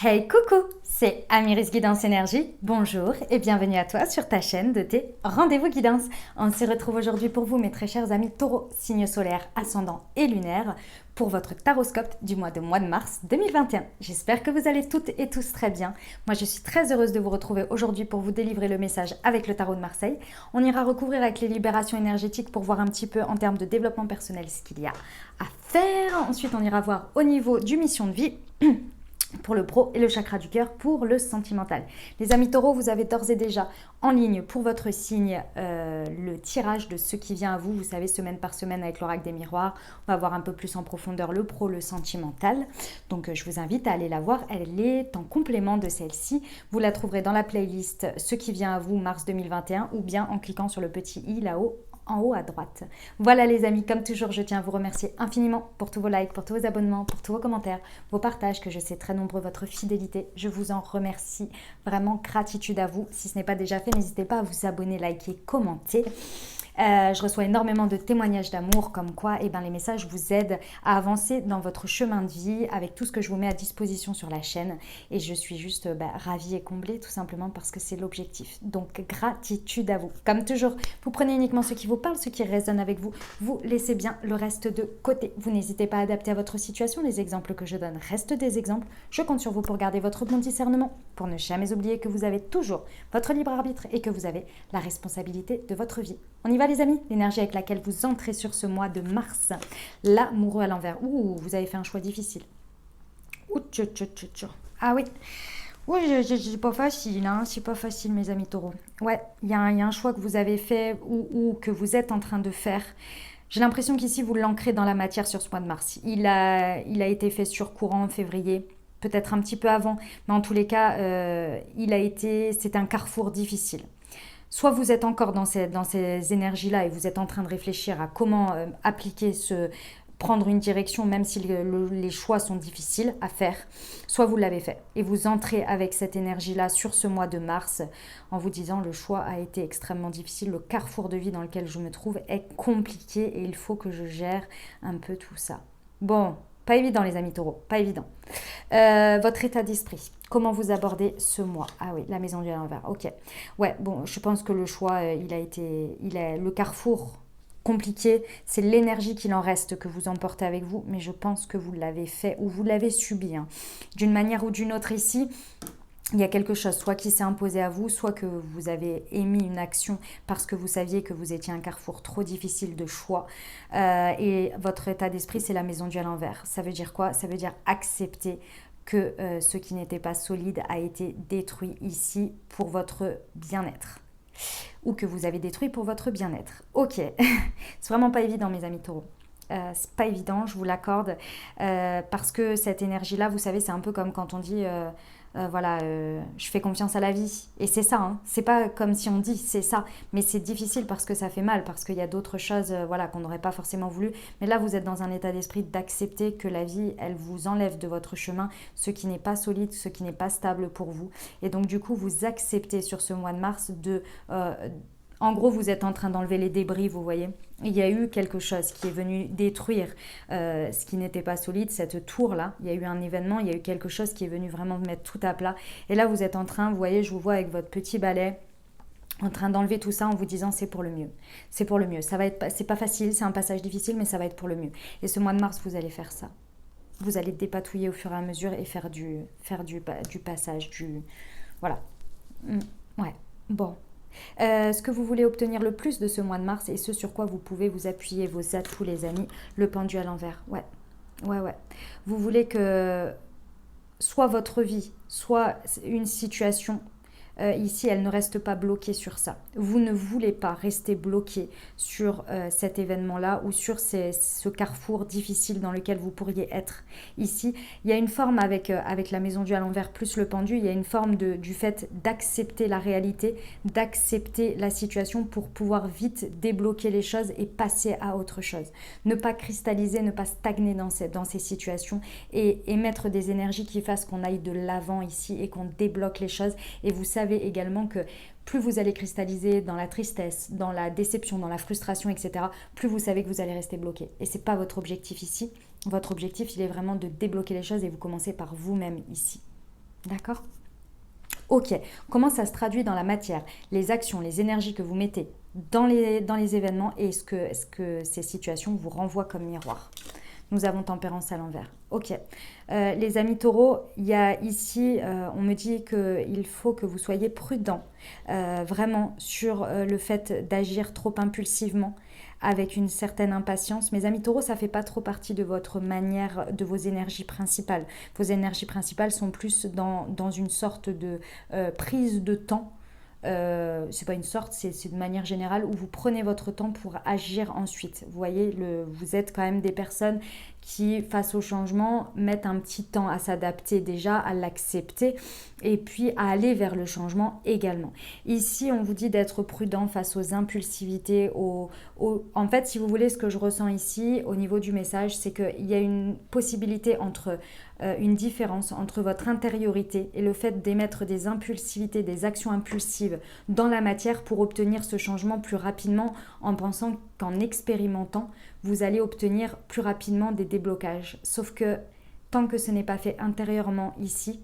Hey coucou, c'est Amiris Guidance Énergie. Bonjour et bienvenue à toi sur ta chaîne de tes rendez-vous guidance. On se retrouve aujourd'hui pour vous mes très chers amis taureaux, signe solaire, ascendant et lunaire pour votre taroscope du mois de mars 2021. J'espère que vous allez toutes et tous très bien. Moi je suis très heureuse de vous retrouver aujourd'hui pour vous délivrer le message avec le tarot de Marseille. On ira recouvrir avec les libérations énergétiques pour voir un petit peu en termes de développement personnel ce qu'il y a à faire. Ensuite on ira voir au niveau du mission de vie pour le pro et le chakra du cœur pour le sentimental. Les amis taureaux, vous avez d'ores et déjà en ligne pour votre signe le tirage de ce qui vient à vous. Vous savez, semaine par semaine avec l'oracle des miroirs, on va voir un peu plus en profondeur le pro, le sentimental. Donc je vous invite à aller la voir, elle est en complément de celle-ci. Vous la trouverez dans la playlist ce qui vient à vous mars 2021 ou bien en cliquant sur le petit i là-haut en haut à droite. Voilà les amis, comme toujours, je tiens à vous remercier infiniment pour tous vos likes, pour tous vos abonnements, pour tous vos commentaires, vos partages, que je sais très nombreux, votre fidélité. Je vous en remercie. Vraiment, gratitude à vous. Si ce n'est pas déjà fait, n'hésitez pas à vous abonner, liker, commenter. Je reçois énormément de témoignages d'amour comme quoi les messages vous aident à avancer dans votre chemin de vie avec tout ce que je vous mets à disposition sur la chaîne et je suis juste ravie et comblée tout simplement parce que c'est l'objectif. Donc gratitude à vous. Comme toujours, vous prenez uniquement ce qui vous parle, ce qui résonne avec vous, vous laissez bien le reste de côté. Vous n'hésitez pas à adapter à votre situation. Les exemples que je donne restent des exemples. Je compte sur vous pour garder votre bon discernement, pour ne jamais oublier que vous avez toujours votre libre arbitre et que vous avez la responsabilité de votre vie. On y va les amis, l'énergie avec laquelle vous entrez sur ce mois de mars, l'amoureux à l'envers. Ouh, vous avez fait un choix difficile. Ouh, ah oui, oui, c'est pas facile, hein. C'est pas facile mes amis taureaux. Ouais, il y a un choix que vous avez fait ou que vous êtes en train de faire. J'ai l'impression qu'ici vous l'ancrez dans la matière sur ce mois de mars. Il a été fait sur courant en février, peut-être un petit peu avant, mais en tous les cas, c'est un carrefour difficile. Soit vous êtes encore dans ces énergies-là et vous êtes en train de réfléchir à comment prendre une direction même si les choix sont difficiles à faire, soit vous l'avez fait et vous entrez avec cette énergie-là sur ce mois de mars en vous disant le choix a été extrêmement difficile, le carrefour de vie dans lequel je me trouve est compliqué et il faut que je gère un peu tout ça. Bon, pas évident les amis taureaux, pas évident. Votre état d'esprit, comment vous abordez ce mois? Ah oui, la maison du l'envers, ok. Ouais, bon, je pense que le choix, le carrefour compliqué, c'est l'énergie qu'il en reste que vous emportez avec vous, mais je pense que vous l'avez fait ou vous l'avez subi, hein. D'une manière ou d'une autre ici, il y a quelque chose, soit qui s'est imposé à vous, soit que vous avez émis une action parce que vous saviez que vous étiez à un carrefour trop difficile de choix. Et votre état d'esprit, c'est la maison du à l'envers. Ça veut dire quoi? Ça veut dire accepter que ce qui n'était pas solide a été détruit ici pour votre bien-être. Ou que vous avez détruit pour votre bien-être. Ok, c'est vraiment pas évident mes amis taureaux. C'est pas évident, je vous l'accorde, parce que cette énergie-là, vous savez, c'est un peu comme quand on dit je fais confiance à la vie. Et c'est ça, hein. C'est pas comme si on dit c'est ça, mais c'est difficile parce que ça fait mal, parce qu'il y a d'autres choses qu'on n'aurait pas forcément voulu. Mais là, vous êtes dans un état d'esprit d'accepter que la vie, elle vous enlève de votre chemin ce qui n'est pas solide, ce qui n'est pas stable pour vous. Et donc, du coup, vous acceptez sur ce mois de mars en gros, vous êtes en train d'enlever les débris, vous voyez. Il y a eu quelque chose qui est venu détruire ce qui n'était pas solide, cette tour-là. Il y a eu un événement, il y a eu quelque chose qui est venu vraiment mettre tout à plat. Et là, vous êtes en train, vous voyez, je vous vois avec votre petit balai, en train d'enlever tout ça en vous disant c'est pour le mieux. C'est pour le mieux. C'est pas facile, c'est un passage difficile, mais ça va être pour le mieux. Et ce mois de mars, vous allez faire ça. Vous allez dépatouiller au fur et à mesure et faire du passage, voilà. Ouais, bon. Ce que vous voulez obtenir le plus de ce mois de mars et ce sur quoi vous pouvez vous appuyer, vos atouts les amis, le pendu à l'envers. Ouais. Vous voulez que soit votre vie, soit une situation ici, elle ne reste pas bloquée sur ça. Vous ne voulez pas rester bloqué sur cet événement-là ou sur ce carrefour difficile dans lequel vous pourriez être. Ici, il y a une forme avec la maison du à l'envers plus le pendu, il y a une forme du fait d'accepter la réalité, d'accepter la situation pour pouvoir vite débloquer les choses et passer à autre chose. Ne pas cristalliser, ne pas stagner dans ces situations et émettre des énergies qui fassent qu'on aille de l'avant ici et qu'on débloque les choses. Et vous savez également que plus vous allez cristalliser dans la tristesse, dans la déception, dans la frustration, etc., plus vous savez que vous allez rester bloqué. Et ce n'est pas votre objectif ici. Votre objectif, il est vraiment de débloquer les choses et vous commencez par vous-même ici. D'accord? Ok, comment ça se traduit dans la matière? Les actions, les énergies que vous mettez dans les événements et est-ce que ces situations vous renvoient comme miroir? Nous avons tempérance à l'envers. Ok. Les amis taureaux, il y a ici, on me dit qu'il faut que vous soyez prudents, vraiment sur le fait d'agir trop impulsivement, avec une certaine impatience. Mes amis taureaux, ça ne fait pas trop partie de votre manière, de vos énergies principales. Vos énergies principales sont plus dans une sorte de prise de temps. C'est pas une sorte, c'est de manière générale où vous prenez votre temps pour agir ensuite. Vous voyez, vous êtes quand même des personnes qui, face au changement, mettent un petit temps à s'adapter déjà, à l'accepter et puis à aller vers le changement également. Ici, on vous dit d'être prudent face aux impulsivités. En fait, si vous voulez, ce que je ressens ici au niveau du message, c'est qu'il y a une possibilité entre une différence entre votre intériorité et le fait d'émettre des impulsivités, des actions impulsives dans la matière pour obtenir ce changement plus rapidement en pensant qu'en expérimentant, vous allez obtenir plus rapidement des déblocages. Sauf que tant que ce n'est pas fait intérieurement ici,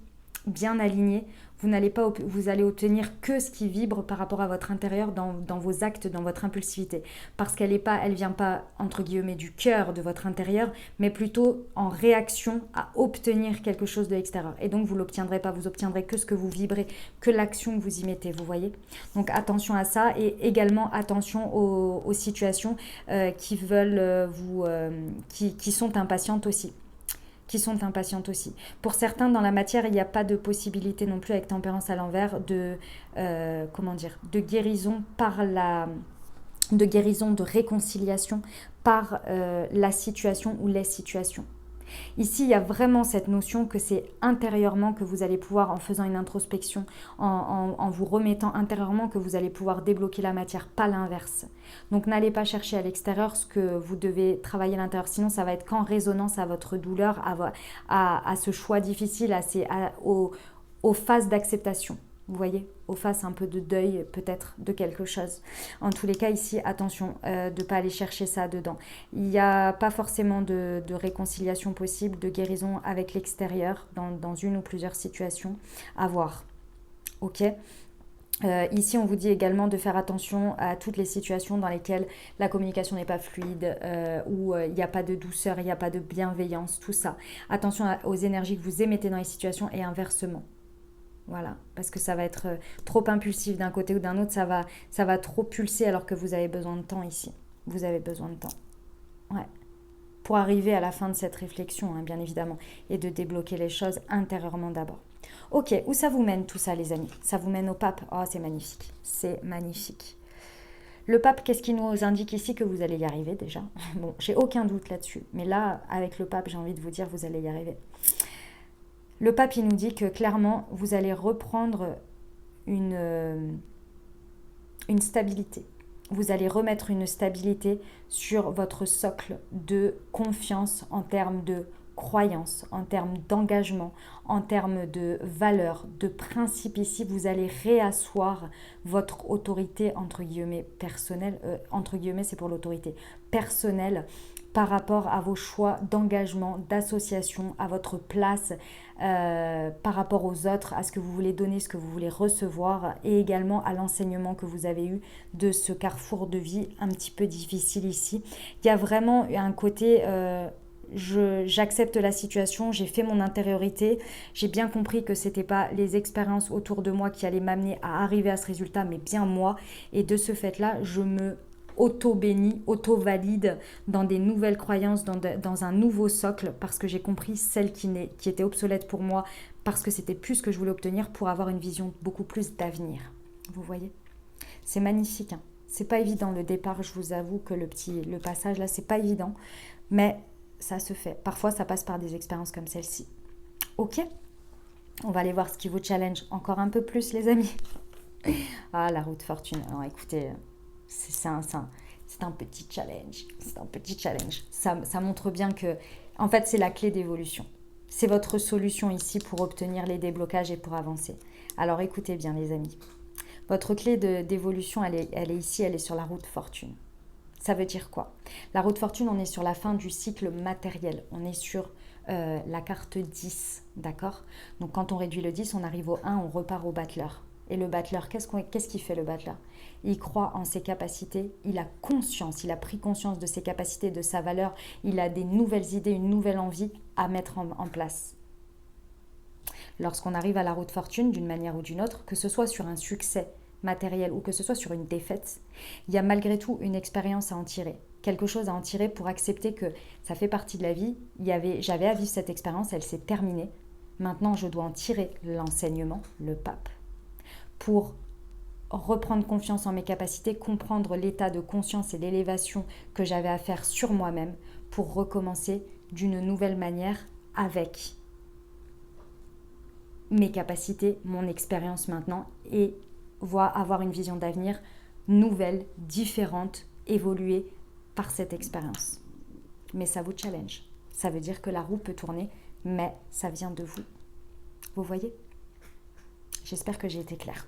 bien aligné, vous allez obtenir que ce qui vibre par rapport à votre intérieur dans vos actes, dans votre impulsivité. Parce qu'elle vient pas, entre guillemets, du cœur de votre intérieur, mais plutôt en réaction à obtenir quelque chose de l'extérieur. Et donc, vous ne l'obtiendrez pas, vous obtiendrez que ce que vous vibrez, que l'action que vous y mettez, vous voyez. Donc, attention à ça et également attention aux situations qui veulent qui sont impatientes aussi. Pour certains, dans la matière, il n'y a pas de possibilité non plus avec tempérance à l'envers de guérison de réconciliation par la situation ou les situations. Ici, il y a vraiment cette notion que c'est intérieurement que vous allez pouvoir, en faisant une introspection, en vous remettant intérieurement, que vous allez pouvoir débloquer la matière, pas l'inverse. Donc n'allez pas chercher à l'extérieur ce que vous devez travailler à l'intérieur, sinon ça va être qu'en résonance à votre douleur, à ce choix difficile, aux phases d'acceptation. Vous voyez, aux phases un peu de deuil peut-être de quelque chose. En tous les cas ici, attention de ne pas aller chercher ça dedans. Il n'y a pas forcément de réconciliation possible, de guérison avec l'extérieur dans une ou plusieurs situations à voir. Ok. Ici, on vous dit également de faire attention à toutes les situations dans lesquelles la communication n'est pas fluide, où il n'y a pas de douceur, il n'y a pas de bienveillance, tout ça. Attention aux énergies que vous émettez dans les situations et inversement. Voilà, parce que ça va être trop impulsif d'un côté ou d'un autre, ça va trop pulser alors que vous avez besoin de temps ici. Vous avez besoin de temps. Ouais. Pour arriver à la fin de cette réflexion, hein, bien évidemment, et de débloquer les choses intérieurement d'abord. Ok, où ça vous mène tout ça, les amis? Ça vous mène au pape? Oh, c'est magnifique. C'est magnifique. Le pape, qu'est-ce qu'il nous indique ici? Que vous allez y arriver déjà. Bon, j'ai aucun doute là-dessus. Mais là, avec le pape, j'ai envie de vous dire, vous allez y arriver. Le pape, il nous dit que clairement, vous allez reprendre une stabilité. Vous allez remettre une stabilité sur votre socle de confiance en termes de croyance, en termes d'engagement, en termes de valeurs, de principes. Ici, vous allez réasseoir votre autorité, entre guillemets, personnelle. Entre guillemets, c'est pour l'autorité personnelle par rapport à vos choix d'engagement, d'association, à votre place, par rapport aux autres, à ce que vous voulez donner, ce que vous voulez recevoir, et également à l'enseignement que vous avez eu de ce carrefour de vie un petit peu difficile ici. Il y a vraiment un côté... j'accepte la situation, j'ai fait mon intériorité, j'ai bien compris que c'était pas les expériences autour de moi qui allaient m'amener à arriver à ce résultat, mais bien moi, et de ce fait-là, je me auto-bénis, auto-valide dans des nouvelles croyances, dans un nouveau socle, parce que j'ai compris celle qui était obsolète pour moi, parce que c'était plus ce que je voulais obtenir pour avoir une vision beaucoup plus d'avenir. Vous voyez? C'est magnifique, hein. C'est pas évident le départ, je vous avoue que le passage là, c'est pas évident, mais ça se fait. Parfois, ça passe par des expériences comme celle-ci. Ok? On va aller voir ce qui vous challenge encore un peu plus, les amis. Ah, la route fortune. Alors, écoutez, c'est un petit challenge. C'est un petit challenge. Ça montre bien que, en fait, c'est la clé d'évolution. C'est votre solution ici pour obtenir les déblocages et pour avancer. Alors, écoutez bien, les amis. Votre clé d'évolution, elle est ici, elle est sur la route fortune. Ça veut dire quoi? La route fortune, on est sur la fin du cycle matériel. On est sur la carte 10, d'accord? Donc quand on réduit le 10, on arrive au 1, on repart au battleur. Et le battleur, qu'est-ce qu'il fait le battleur? Il croit en ses capacités, il a conscience, il a pris conscience de ses capacités, de sa valeur, il a des nouvelles idées, une nouvelle envie à mettre en place. Lorsqu'on arrive à la roue de fortune, d'une manière ou d'une autre, que ce soit sur un succès matériel ou que ce soit sur une défaite, il y a malgré tout une expérience à en tirer. Quelque chose à en tirer pour accepter que ça fait partie de la vie. J'avais à vivre cette expérience, elle s'est terminée. Maintenant, je dois en tirer l'enseignement, le pape, pour reprendre confiance en mes capacités, comprendre l'état de conscience et l'élévation que j'avais à faire sur moi-même pour recommencer d'une nouvelle manière avec mes capacités, mon expérience maintenant et avoir une vision d'avenir nouvelle, différente, évoluée par cette expérience. Mais ça vous challenge. Ça veut dire que la roue peut tourner, mais ça vient de vous. Vous voyez? J'espère que j'ai été claire.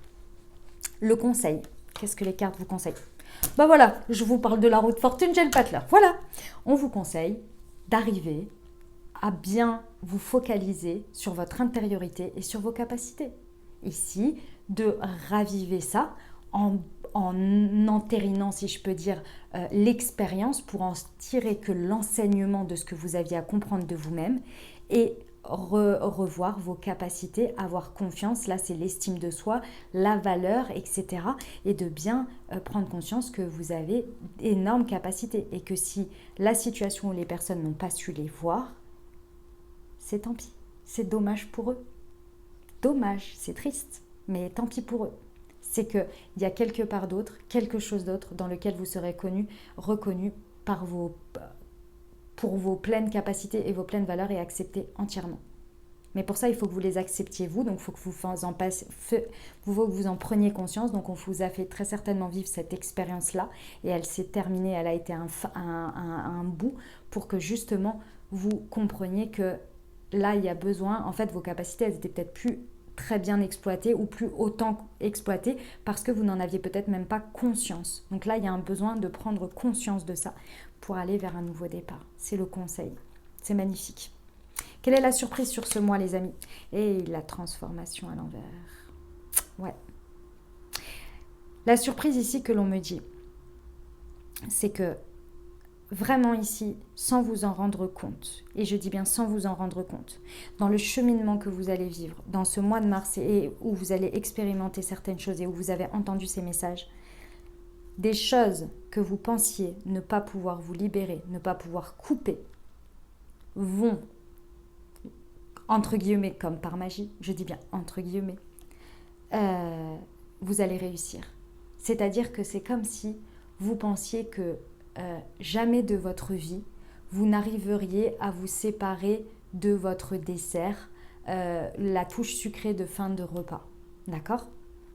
Le conseil, qu'est-ce que les cartes vous conseillent? Ben voilà, je vous parle de la roue de fortune, j'ai le battleur. Voilà, on vous conseille d'arriver à bien vous focaliser sur votre intériorité et sur vos capacités. Ici, de raviver ça en entérinant, si je peux dire, l'expérience pour en tirer que l'enseignement de ce que vous aviez à comprendre de vous-même et revoir vos capacités, avoir confiance, là c'est l'estime de soi, la valeur, etc. Et de bien prendre conscience que vous avez d'énormes capacités et que si la situation où les personnes n'ont pas su les voir, c'est tant pis, c'est dommage pour eux. Dommage, c'est triste, mais tant pis pour eux. C'est qu'il y a quelque part d'autre, quelque chose d'autre dans lequel vous serez reconnu pour vos pleines capacités et vos pleines valeurs et accepté entièrement. Mais pour ça, il faut que vous les acceptiez vous, donc il faut que vous en preniez conscience. Donc on vous a fait très certainement vivre cette expérience-là et elle s'est terminée, elle a été un bout pour que justement vous compreniez que là, il y a besoin, en fait, vos capacités, elles étaient peut-être plus très bien exploitées ou plus autant exploitées parce que vous n'en aviez peut-être même pas conscience. Donc là, il y a un besoin de prendre conscience de ça pour aller vers un nouveau départ. C'est le conseil. C'est magnifique. Quelle est la surprise sur ce mois, les amis? Et la transformation à l'envers. Ouais. La surprise ici que l'on me dit, c'est que vraiment ici, sans vous en rendre compte, et je dis bien sans vous en rendre compte, dans le cheminement que vous allez vivre, dans ce mois de mars et où vous allez expérimenter certaines choses et où vous avez entendu ces messages, des choses que vous pensiez ne pas pouvoir vous libérer, ne pas pouvoir couper, vont, entre guillemets, comme par magie, je dis bien entre guillemets, vous allez réussir. C'est-à-dire que c'est comme si vous pensiez que jamais de votre vie, vous n'arriveriez à vous séparer de votre dessert, la touche sucrée de fin de repas. D'accord?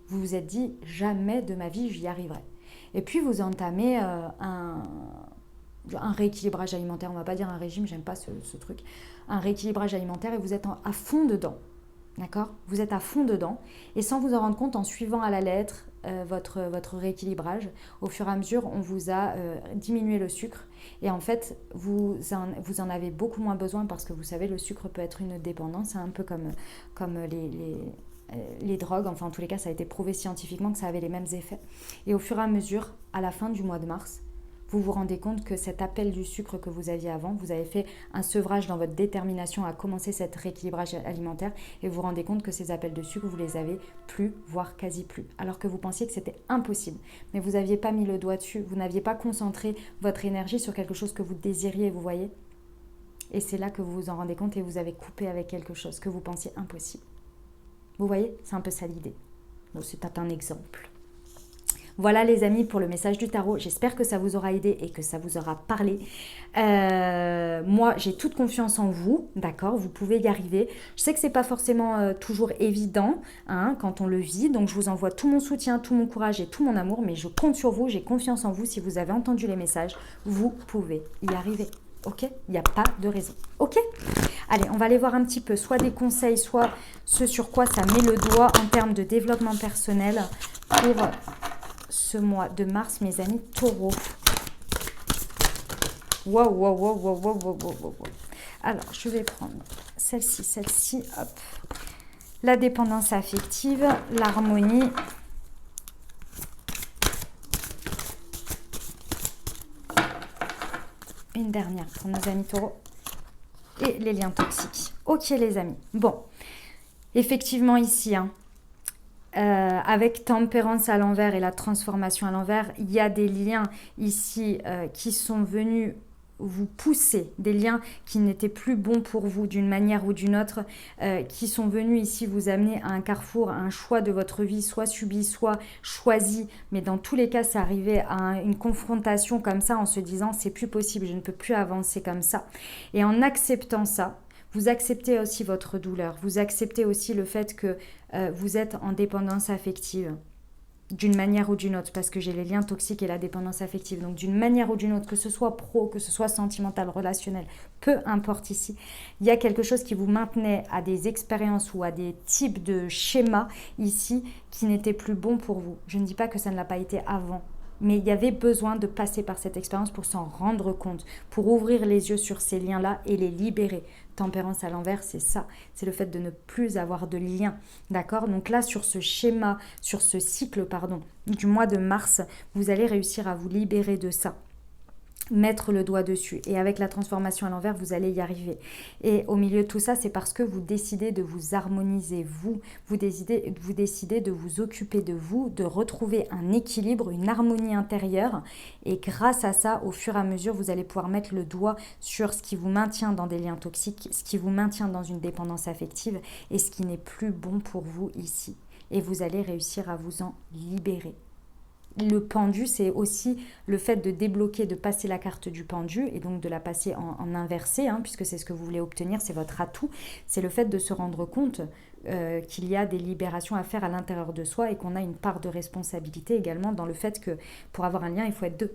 Vous vous êtes dit, jamais de ma vie, j'y arriverai. Et puis, vous entamez un rééquilibrage alimentaire, on ne va pas dire un régime, j'aime pas ce truc, un rééquilibrage alimentaire et vous êtes à fond dedans. D'accord? Vous êtes à fond dedans et sans vous en rendre compte, en suivant à la lettre votre rééquilibrage, au fur et à mesure, on vous a diminué le sucre et en fait, vous en avez beaucoup moins besoin parce que vous savez, le sucre peut être une dépendance, c'est un peu comme les drogues, enfin en tous les cas, ça a été prouvé scientifiquement que ça avait les mêmes effets. Et au fur et à mesure, à la fin du mois de mars, vous vous rendez compte que cet appel du sucre que vous aviez avant, vous avez fait un sevrage dans votre détermination à commencer cet rééquilibrage alimentaire et vous vous rendez compte que ces appels de sucre, vous les avez plus, voire quasi plus. Alors que vous pensiez que c'était impossible. Mais vous n'aviez pas mis le doigt dessus, vous n'aviez pas concentré votre énergie sur quelque chose que vous désiriez, vous voyez. Et c'est là que vous vous en rendez compte et vous avez coupé avec quelque chose que vous pensiez impossible. Vous voyez, c'est un peu ça l'idée. Bon, c'est un exemple. Voilà les amis pour le message du tarot. J'espère que ça vous aura aidé et que ça vous aura parlé. Moi, j'ai toute confiance en vous, d'accord? Vous pouvez y arriver. Je sais que c'est pas forcément toujours évident quand on le vit. Donc, je vous envoie tout mon soutien, tout mon courage et tout mon amour. Mais je compte sur vous, j'ai confiance en vous. Si vous avez entendu les messages, vous pouvez y arriver. Ok? Il n'y a pas de raison. Ok? Allez, on va aller voir un petit peu soit des conseils, soit ce sur quoi ça met le doigt en termes de développement personnel pour ce mois de mars, mes amis taureaux. Wow. Alors, je vais prendre celle-ci, hop. La dépendance affective, l'harmonie. Une dernière pour nos amis taureaux. Et les liens toxiques. Ok les amis. Bon, effectivement ici, avec tempérance à l'envers et la transformation à l'envers, il y a des liens ici qui sont venus vous pousser, des liens qui n'étaient plus bons pour vous d'une manière ou d'une autre, qui sont venus ici vous amener à un carrefour, à un choix de votre vie, soit subi, soit choisi, mais dans tous les cas, ça arrivait à une confrontation comme ça en se disant c'est plus possible, je ne peux plus avancer comme ça. Et en acceptant ça, vous acceptez aussi votre douleur, vous acceptez aussi le fait que vous êtes en dépendance affective. D'une manière ou d'une autre, parce que j'ai les liens toxiques et la dépendance affective. Donc d'une manière ou d'une autre, que ce soit pro, que ce soit sentimental, relationnel, peu importe ici, il y a quelque chose qui vous maintenait à des expériences ou à des types de schémas ici qui n'étaient plus bons pour vous. Je ne dis pas que ça ne l'a pas été avant, mais il y avait besoin de passer par cette expérience pour s'en rendre compte, pour ouvrir les yeux sur ces liens-là et les libérer. Tempérance à l'envers, c'est ça, c'est le fait de ne plus avoir de lien, d'accord? Donc là, sur ce schéma, sur ce cycle, pardon, du mois de mars, vous allez réussir à vous libérer de ça. Mettre le doigt dessus. Et avec la transformation à l'envers, vous allez y arriver. Et au milieu de tout ça, c'est parce que vous décidez de vous harmoniser, vous décidez de vous occuper de vous, de retrouver un équilibre, une harmonie intérieure. Et grâce à ça, au fur et à mesure, vous allez pouvoir mettre le doigt sur ce qui vous maintient dans des liens toxiques, ce qui vous maintient dans une dépendance affective et ce qui n'est plus bon pour vous ici. Et vous allez réussir à vous en libérer. Le pendu, c'est aussi le fait de débloquer, de passer la carte du pendu et donc de la passer en inversé, puisque c'est ce que vous voulez obtenir, c'est votre atout. C'est le fait de se rendre compte qu'il y a des libérations à faire à l'intérieur de soi et qu'on a une part de responsabilité également dans le fait que pour avoir un lien, il faut être deux.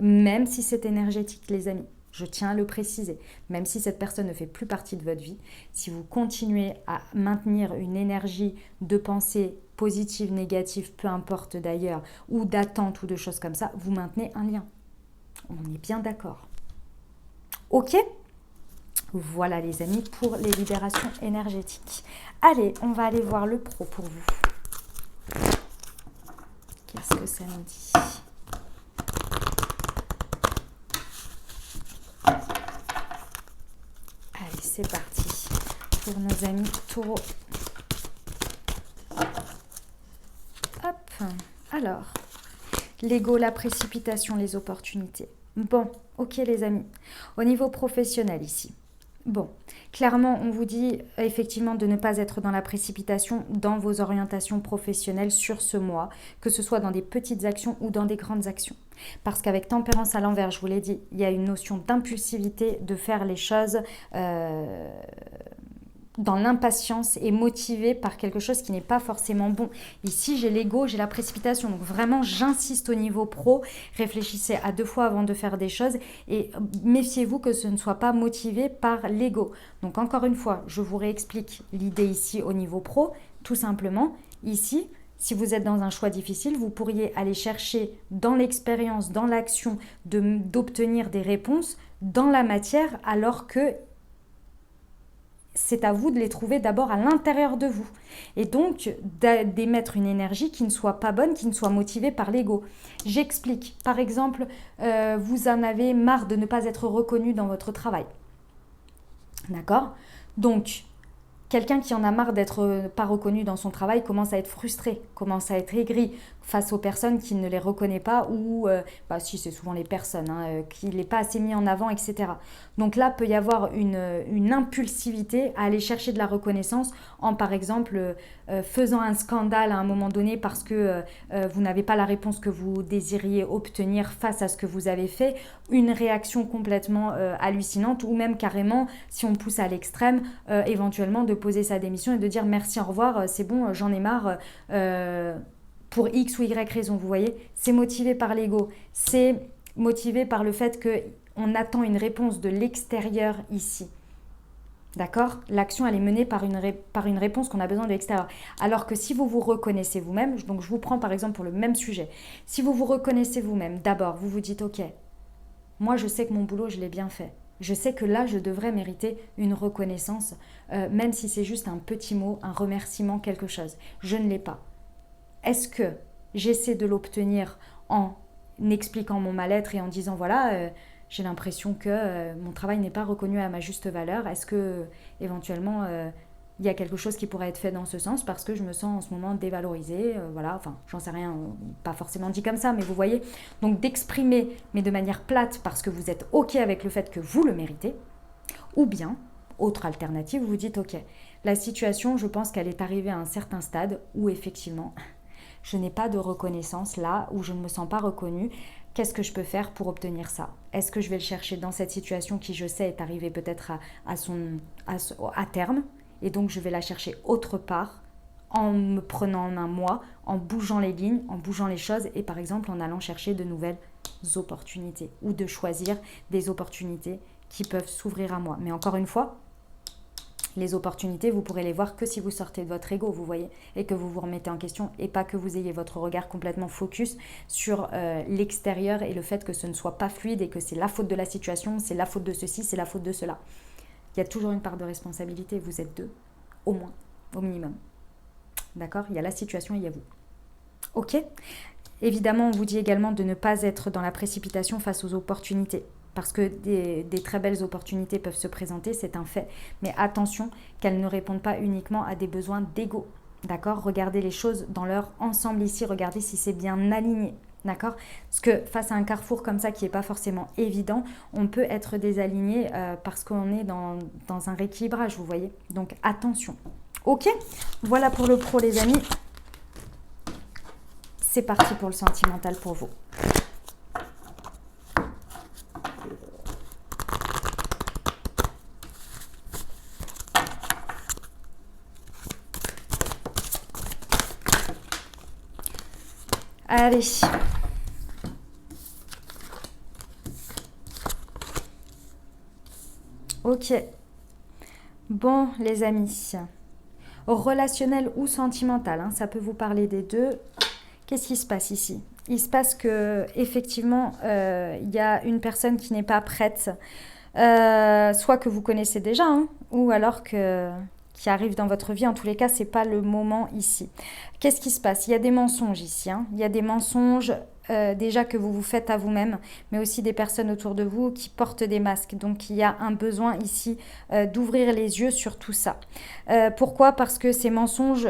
Même si c'est énergétique, les amis. Je tiens à le préciser, même si cette personne ne fait plus partie de votre vie, si vous continuez à maintenir une énergie de pensée positive, négative, peu importe d'ailleurs, ou d'attente ou de choses comme ça, vous maintenez un lien. On est bien d'accord. Ok ? Voilà les amis pour les libérations énergétiques. Allez, on va aller voir le pro pour vous. Qu'est-ce que ça nous dit ? Allez, c'est parti pour nos amis taureaux. Hop, alors, l'ego, la précipitation, les opportunités. Bon, ok les amis, au niveau professionnel ici. Bon, clairement, on vous dit effectivement de ne pas être dans la précipitation dans vos orientations professionnelles sur ce mois, que ce soit dans des petites actions ou dans des grandes actions. Parce qu'avec tempérance à l'envers, je vous l'ai dit, il y a une notion d'impulsivité, de faire les choses dans l'impatience et motivé par quelque chose qui n'est pas forcément bon. Ici, j'ai l'ego, j'ai la précipitation. Donc vraiment, j'insiste au niveau pro. Réfléchissez à 2 fois avant de faire des choses et méfiez-vous que ce ne soit pas motivé par l'ego. Donc encore une fois, je vous réexplique l'idée ici au niveau pro. Tout simplement, ici, si vous êtes dans un choix difficile, vous pourriez aller chercher dans l'expérience, dans l'action, d'obtenir des réponses dans la matière alors que c'est à vous de les trouver d'abord à l'intérieur de vous. Et donc, d'émettre une énergie qui ne soit pas bonne, qui ne soit motivée par l'ego. J'explique. Par exemple, vous en avez marre de ne pas être reconnu dans votre travail. D'accord ? Donc, quelqu'un qui en a marre d'être pas reconnu dans son travail commence à être frustré, commence à être aigri face aux personnes qui ne les reconnaît pas ou, si c'est souvent les personnes, qui n'est pas assez mis en avant, etc. Donc là, peut y avoir une impulsivité à aller chercher de la reconnaissance en, par exemple, faisant un scandale à un moment donné parce que vous n'avez pas la réponse que vous désiriez obtenir face à ce que vous avez fait, une réaction complètement hallucinante ou même carrément, si on pousse à l'extrême, éventuellement de poser sa démission et de dire merci, au revoir, c'est bon, j'en ai marre, pour X ou Y raison, vous voyez. C'est motivé par l'ego, c'est motivé par le fait qu'on attend une réponse de l'extérieur ici. D'accord ? L'action, elle est menée par une réponse qu'on a besoin de l'extérieur. Alors que si vous vous reconnaissez vous-même, donc je vous prends par exemple pour le même sujet, si vous vous reconnaissez vous-même, d'abord, vous vous dites, ok, moi je sais que mon boulot, je l'ai bien fait. Je sais que là, je devrais mériter une reconnaissance, même si c'est juste un petit mot, un remerciement, quelque chose. Je ne l'ai pas. Est-ce que j'essaie de l'obtenir en expliquant mon mal-être et en disant voilà, j'ai l'impression que mon travail n'est pas reconnu à ma juste valeur. Est-ce que éventuellement il y a quelque chose qui pourrait être fait dans ce sens parce que je me sens en ce moment dévalorisée, voilà, enfin j'en sais rien, pas forcément dit comme ça, mais vous voyez, donc d'exprimer, mais de manière plate parce que vous êtes ok avec le fait que vous le méritez, ou bien, autre alternative, vous dites ok, la situation, je pense qu'elle est arrivée à un certain stade où effectivement je n'ai pas de reconnaissance là, où je ne me sens pas reconnue. Qu'est-ce que je peux faire pour obtenir ça? Est-ce que je vais le chercher dans cette situation qui, je sais, est arrivée peut-être à terme, et donc je vais la chercher autre part, en me prenant en main moi, en bougeant les lignes, en bougeant les choses, et par exemple en allant chercher de nouvelles opportunités, ou de choisir des opportunités qui peuvent s'ouvrir à moi. Mais encore une fois, les opportunités, vous pourrez les voir que si vous sortez de votre ego, vous voyez, et que vous vous remettez en question, et pas que vous ayez votre regard complètement focus sur l'extérieur et le fait que ce ne soit pas fluide et que c'est la faute de la situation, c'est la faute de ceci, c'est la faute de cela. Il y a toujours une part de responsabilité, vous êtes deux, au moins, au minimum. D'accord? Il y a la situation et il y a vous. Ok? Évidemment, on vous dit également de ne pas être dans la précipitation face aux opportunités. Parce que des très belles opportunités peuvent se présenter, c'est un fait. Mais attention qu'elles ne répondent pas uniquement à des besoins d'ego. D'accord? Regardez les choses dans leur ensemble ici, regardez si c'est bien aligné. D'accord? Parce que face à un carrefour comme ça qui n'est pas forcément évident, on peut être désaligné parce qu'on est dans un rééquilibrage, vous voyez. Donc attention. Ok? Voilà pour le pro les amis. C'est parti pour le sentimental pour vous. Allez. Ok. Bon, les amis. Relationnel ou sentimental, hein, ça peut vous parler des deux. Qu'est-ce qui se passe ici? Il se passe que effectivement, y a une personne qui n'est pas prête, soit que vous connaissez déjà, hein, ou alors qui arrive dans votre vie. En tous les cas, c'est pas le moment ici. Qu'est-ce qui se passe? Il y a des mensonges ici. Hein. Il y a des mensonges déjà que vous vous faites à vous-même, mais aussi des personnes autour de vous qui portent des masques. Donc, il y a un besoin ici d'ouvrir les yeux sur tout ça. Pourquoi? Parce que ces mensonges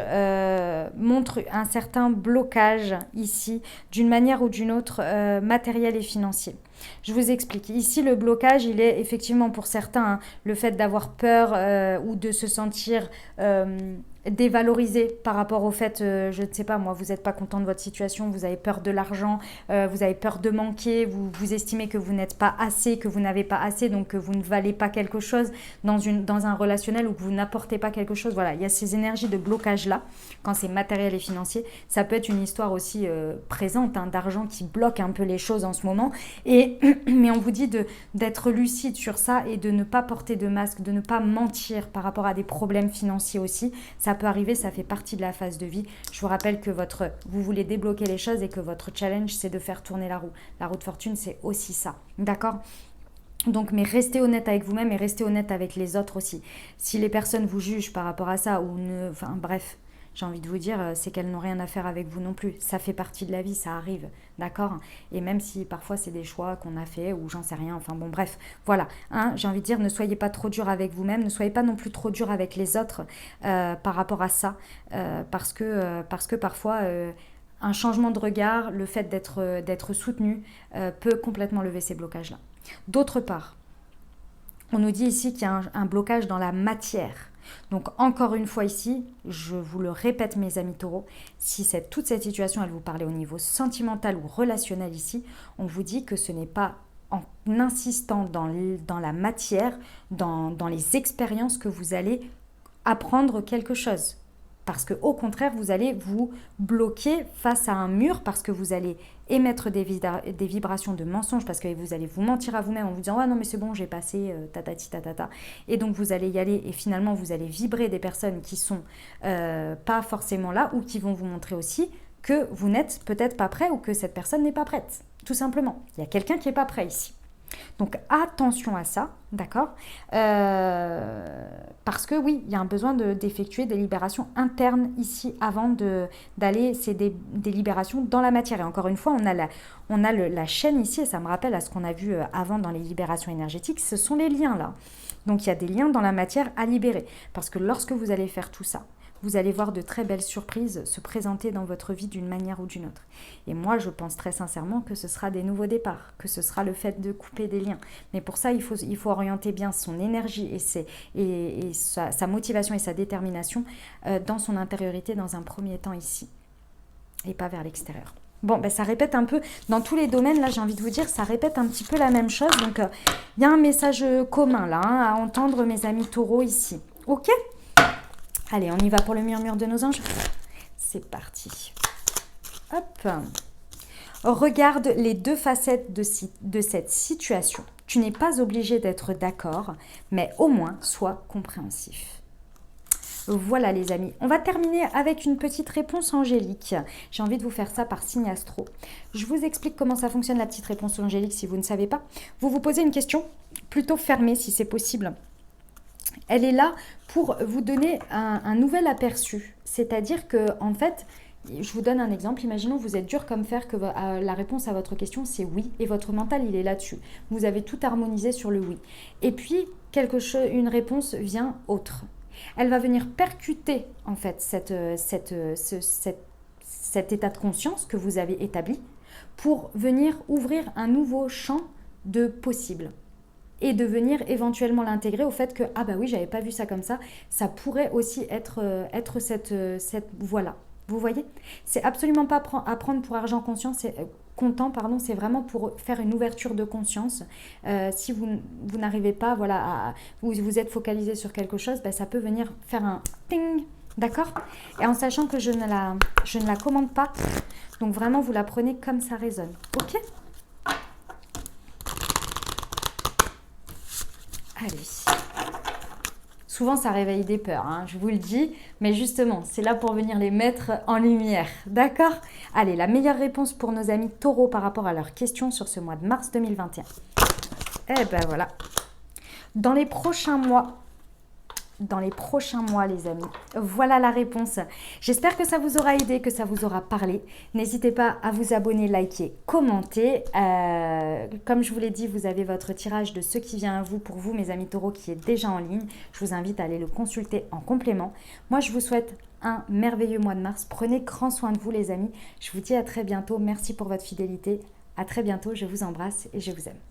montrent un certain blocage ici, d'une manière ou d'une autre, matériel et financier. Je vous explique. Ici, le blocage, il est effectivement pour certains, hein, le fait d'avoir peur ou de se sentir dévalorisé par rapport au fait, je ne sais pas moi, vous n'êtes pas content de votre situation, vous avez peur de l'argent, vous avez peur de manquer, vous estimez que vous n'êtes pas assez, que vous n'avez pas assez, donc que vous ne valez pas quelque chose dans un relationnel ou que vous n'apportez pas quelque chose. Voilà, il y a ces énergies de blocage-là, quand c'est matériel et financier. Ça peut être une histoire aussi présente, hein, d'argent qui bloque un peu les choses en ce moment. Mais on vous dit d'être lucide sur ça et de ne pas porter de masque, de ne pas mentir par rapport à des problèmes financiers aussi. Ça peut arriver, ça fait partie de la phase de vie. Je vous rappelle que vous voulez débloquer les choses et que votre challenge, c'est de faire tourner la roue. La roue de fortune, c'est aussi ça. D'accord ? Donc, mais restez honnête avec vous-même et restez honnête avec les autres aussi. Si les personnes vous jugent par rapport à ça ou ne... Enfin, bref, j'ai envie de vous dire, c'est qu'elles n'ont rien à faire avec vous non plus. Ça fait partie de la vie, ça arrive, d'accord? Et même si parfois c'est des choix qu'on a fait ou j'en sais rien, enfin bon, bref, voilà. Hein, j'ai envie de dire, ne soyez pas trop dur avec vous-même, ne soyez pas non plus trop dur avec les autres par rapport à ça, parce que parfois... un changement de regard, le fait d'être soutenu peut complètement lever ces blocages-là. D'autre part, on nous dit ici qu'il y a un blocage dans la matière. Donc encore une fois ici, je vous le répète mes amis taureaux, si toute cette situation elle vous parlait au niveau sentimental ou relationnel ici, on vous dit que ce n'est pas en insistant dans la matière, dans les expériences que vous allez apprendre quelque chose. Parce qu'au contraire, vous allez vous bloquer face à un mur parce que vous allez émettre des vibrations de mensonges, parce que vous allez vous mentir à vous-même en vous disant « Ah non mais c'est bon, j'ai passé tatati tatata ». Et donc vous allez y aller et finalement vous allez vibrer des personnes qui sont pas forcément là ou qui vont vous montrer aussi que vous n'êtes peut-être pas prêt ou que cette personne n'est pas prête. Tout simplement. Il y a quelqu'un qui n'est pas prêt ici. Donc attention à ça, d'accord. Parce que oui, il y a un besoin d'effectuer des libérations internes ici avant d'aller, c'est des libérations dans la matière. Et encore une fois, on a la chaîne ici, et ça me rappelle à ce qu'on a vu avant dans les libérations énergétiques, ce sont les liens là. Donc il y a des liens dans la matière à libérer. Parce que lorsque vous allez faire tout ça, vous allez voir de très belles surprises se présenter dans votre vie d'une manière ou d'une autre. Et moi, je pense très sincèrement que ce sera des nouveaux départs, que ce sera le fait de couper des liens. Mais pour ça, il faut orienter bien son énergie et sa motivation et sa détermination dans son intériorité dans un premier temps ici, et pas vers l'extérieur. Bon, ben ça répète un peu, dans tous les domaines, là j'ai envie de vous dire, ça répète un petit peu la même chose. Donc, il y a un message commun là, à entendre mes amis taureaux ici. Ok ? Allez, on y va pour le murmure de nos anges. C'est parti. Hop. Regarde les deux facettes de cette situation. Tu n'es pas obligé d'être d'accord, mais au moins sois compréhensif. Voilà les amis, on va terminer avec une petite réponse angélique. J'ai envie de vous faire ça par signe astro. Je vous explique comment ça fonctionne la petite réponse angélique si vous ne savez pas. Vous vous posez une question plutôt fermée si c'est possible. Elle est là pour vous donner un nouvel aperçu. C'est-à-dire que, en fait, je vous donne un exemple. Imaginons que vous êtes dur comme fer, que la réponse à votre question, c'est oui. Et votre mental, il est là-dessus. Vous avez tout harmonisé sur le oui. Et puis, une réponse vient autre. Elle va venir percuter, en fait, cet état de conscience que vous avez établi pour venir ouvrir un nouveau champ de possible. Et de venir éventuellement l'intégrer au fait que, ah bah oui, j'avais pas vu ça comme ça, ça pourrait aussi être cette voie-là. Vous voyez ? C'est absolument pas à prendre pour argent comptant, c'est vraiment pour faire une ouverture de conscience. Si vous n'arrivez pas, voilà, vous êtes focalisé sur quelque chose, bah, ça peut venir faire un ting, d'accord ? Et en sachant que je ne la commande pas, donc vraiment vous la prenez comme ça résonne, ok ? Allez. Souvent, ça réveille des peurs, hein, je vous le dis. Mais justement, c'est là pour venir les mettre en lumière. D'accord ? Allez, la meilleure réponse pour nos amis taureaux par rapport à leurs questions sur ce mois de mars 2021. Eh ben voilà. Dans les prochains mois, les amis. Voilà la réponse. J'espère que ça vous aura aidé, que ça vous aura parlé. N'hésitez pas à vous abonner, liker, commenter. Comme je vous l'ai dit, vous avez votre tirage de ce qui vient à vous, pour vous, mes amis taureaux, qui est déjà en ligne. Je vous invite à aller le consulter en complément. Moi, je vous souhaite un merveilleux mois de mars. Prenez grand soin de vous, les amis. Je vous dis à très bientôt. Merci pour votre fidélité. À très bientôt. Je vous embrasse et je vous aime.